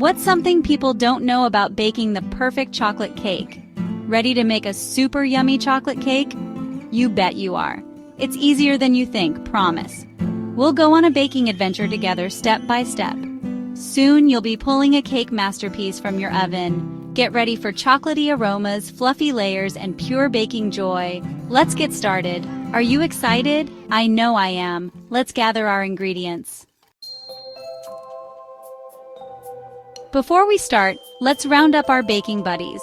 What's something people don't know about baking the perfect chocolate cake? Ready to make a super yummy chocolate cake? You bet you are. It's easier than you think, promise. We'll go on a baking adventure together step by step. Soon you'll be pulling a cake masterpiece from your oven. Get ready for chocolatey aromas, fluffy layers, and pure baking joy. Let's get started. Are you excited? I know I am. Let's gather our ingredients. Before we start, let's round up our baking buddies.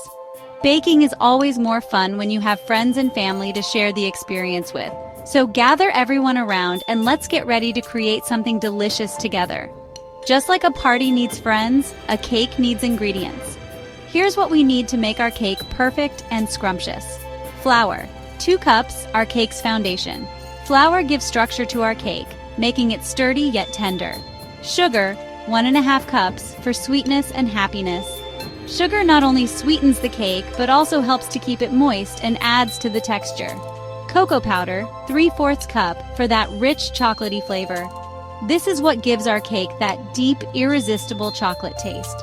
Baking is always more fun when you have friends and family to share the experience with. So gather everyone around and let's get ready to create something delicious together. Just like a party needs friends, a cake needs ingredients. Here's what we need to make our cake perfect and scrumptious. Flour, 2 cups, our cake's foundation. Flour gives structure to our cake, making it sturdy yet tender. Sugar, 1.5 cups, for sweetness and happiness. Sugar not only sweetens the cake, but also helps to keep it moist and adds to the texture. Cocoa powder, 3/4 cup, for that rich chocolatey flavor. This is what gives our cake that deep, irresistible chocolate taste.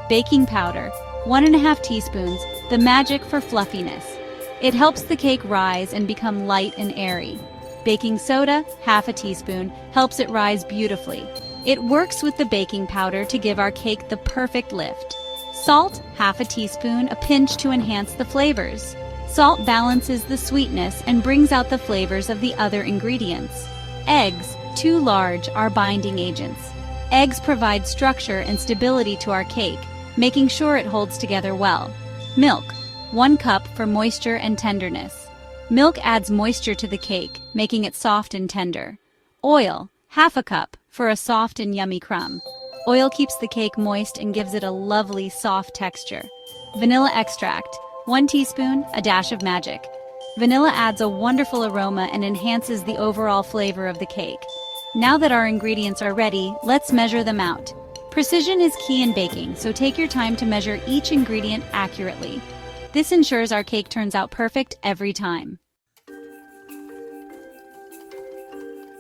Baking powder, 1.5 teaspoons, the magic for fluffiness. It helps the cake rise and become light and airy. Baking soda, 1/2 teaspoon, helps it rise beautifully. It works with the baking powder to give our cake the perfect lift. Salt, 1/2 teaspoon, a pinch to enhance the flavors. Salt balances the sweetness and brings out the flavors of the other ingredients. Eggs, 2 large, are binding agents. Eggs provide structure and stability to our cake, making sure it holds together well. Milk, 1 cup, for moisture and tenderness. Milk adds moisture to the cake, making it soft and tender. Oil, 1/2 cup, for a soft and yummy crumb. Oil keeps the cake moist and gives it a lovely, soft texture. Vanilla extract, 1 teaspoon, a dash of magic. Vanilla adds a wonderful aroma and enhances the overall flavor of the cake. Now that our ingredients are ready, let's measure them out. Precision is key in baking, so take your time to measure each ingredient accurately. This ensures our cake turns out perfect every time.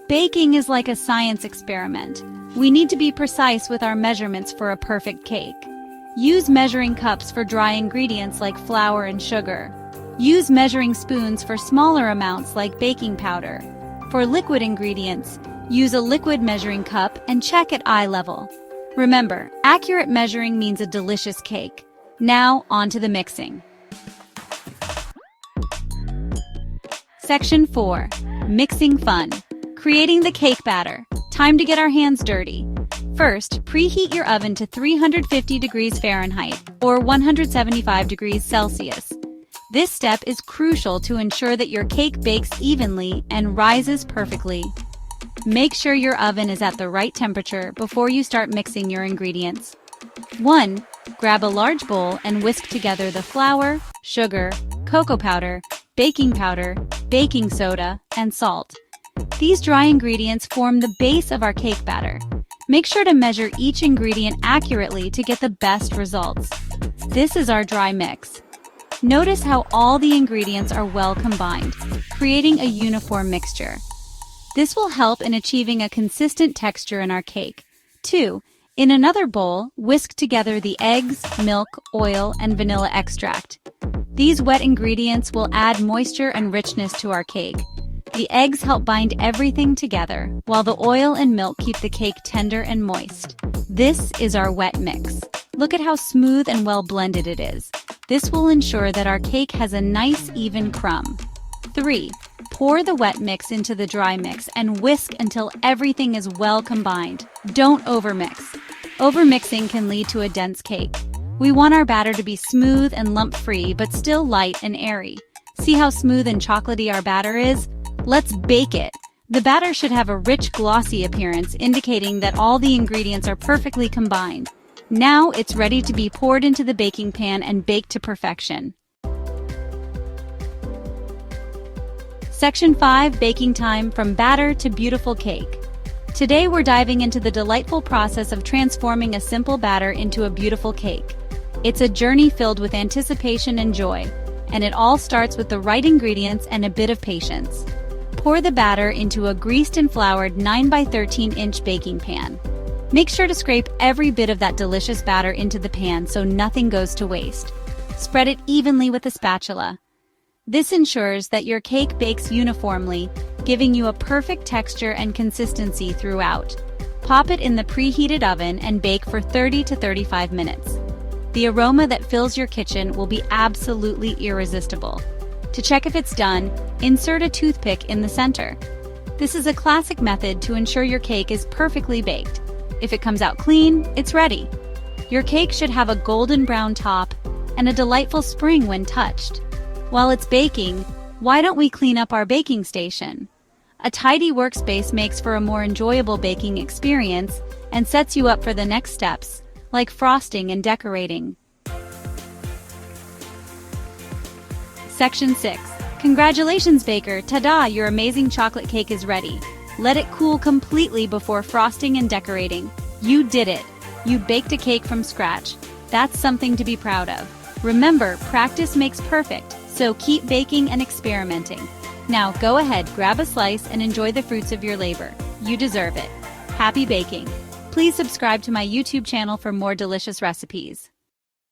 Baking is like a science experiment. We need to be precise with our measurements for a perfect cake. Use measuring cups for dry ingredients like flour and sugar. Use measuring spoons for smaller amounts like baking powder. For liquid ingredients, use a liquid measuring cup and check at eye level. Remember, accurate measuring means a delicious cake. Now, on to the mixing. Section 4. Mixing fun. Creating the cake batter. Time to get our hands dirty. First, preheat your oven to 350 degrees Fahrenheit or 175 degrees Celsius. This step is crucial to ensure that your cake bakes evenly and rises perfectly. Make sure your oven is at the right temperature before you start mixing your ingredients. 1. Grab a large bowl and whisk together the flour, sugar, cocoa powder, baking soda, and salt. These dry ingredients form the base of our cake batter. Make sure to measure each ingredient accurately to get the best results. This is our dry mix. Notice how all the ingredients are well combined, creating a uniform mixture. This will help in achieving a consistent texture in our cake. 2. In another bowl, whisk together the eggs, milk, oil, and vanilla extract. These wet ingredients will add moisture and richness to our cake. The eggs help bind everything together, while the oil and milk keep the cake tender and moist. This is our wet mix. Look at how smooth and well blended it is. This will ensure that our cake has a nice, even crumb. 3. Pour the wet mix into the dry mix and whisk until everything is well combined. Don't overmix. Overmixing can lead to a dense cake. We want our batter to be smooth and lump-free, but still light and airy. See how smooth and chocolatey our batter is? Let's bake it. The batter should have a rich, glossy appearance, indicating that all the ingredients are perfectly combined. Now it's ready to be poured into the baking pan and baked to perfection. Section 5. Baking time, from batter to beautiful cake. Today we're diving into the delightful process of transforming a simple batter into a beautiful cake. It's a journey filled with anticipation and joy, and it all starts with the right ingredients and a bit of patience. Pour the batter into a greased and floured 9 by 13 inch baking pan. Make sure to scrape every bit of that delicious batter into the pan so nothing goes to waste. Spread it evenly with a spatula. This ensures that your cake bakes uniformly, giving you a perfect texture and consistency throughout. Pop it in the preheated oven and bake for 30 to 35 minutes. The aroma that fills your kitchen will be absolutely irresistible. To check if it's done, insert a toothpick in the center. This is a classic method to ensure your cake is perfectly baked. If it comes out clean, it's ready. Your cake should have a golden brown top and a delightful spring when touched. While it's baking, why don't we clean up our baking station? A tidy workspace makes for a more enjoyable baking experience and sets you up for the next steps, like frosting and decorating. Section 6. Congratulations, baker! Ta-da! Your amazing chocolate cake is ready. Let it cool completely before frosting and decorating. You did it! You baked a cake from scratch. That's something to be proud of. Remember, practice makes perfect, so keep baking and experimenting. Now go ahead, grab a slice and enjoy the fruits of your labor. You deserve it. Happy baking! Please subscribe to my YouTube channel for more delicious recipes.